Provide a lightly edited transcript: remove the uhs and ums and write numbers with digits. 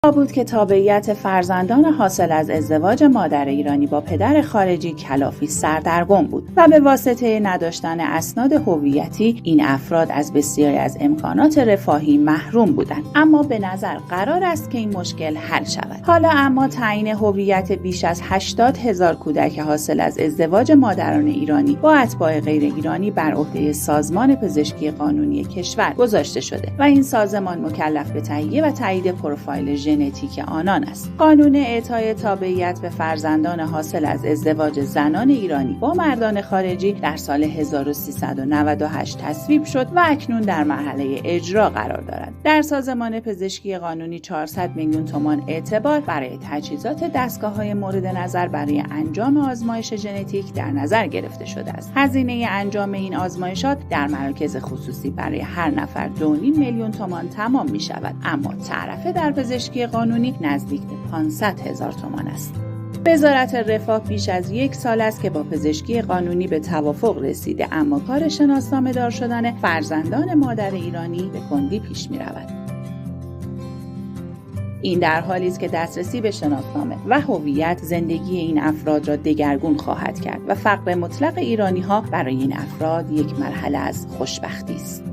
بود که تابعیت فرزندان حاصل از ازدواج مادر ایرانی با پدر خارجی کلافی سردرگم بود و به واسطه نداشتن اسناد هویتی این افراد از بسیاری از امکانات رفاهی محروم بودند. اما به نظر قرار است که این مشکل حل شود. حالا اما تعیین هویت بیش از 80,000 کودک حاصل از ازدواج مادران ایرانی با اتباع غیر ایرانی بر عهده سازمان پزشکی قانونی کشور گذاشته شده و این سازمان مکلف به تهیه و تایید پروفایل ژنتیک آنان است. قانون اعطای تابعیت به فرزندان حاصل از ازدواج زنان ایرانی با مردان خارجی در سال 1398 تصویب شد و اکنون در مرحله اجرا قرار دارد. در سازمان پزشکی قانونی 400 میلیون تومان اعتبار برای تجهیزات دستگاه‌های مورد نظر برای انجام آزمایش ژنتیک در نظر گرفته شده است. هزینه انجام این آزمایشات در مراکز خصوصی برای هر نفر 2.5 میلیون تومان تمام می شود، اما تعرفه در پزشکی قانونی نزدیک به 500,000 تومان است. وزارت رفاه بیش از 1 سال است که با پزشکی قانونی به توافق رسیده، اما کار شناسنامه دار شدن فرزندان مادر ایرانی به کندی پیش می رود. این در حالی است که دسترسی به شناسنامه و هویت زندگی این افراد را دگرگون خواهد کرد و فقر مطلق ایرانی‌ها برای این افراد یک مرحله از خوشبختی است.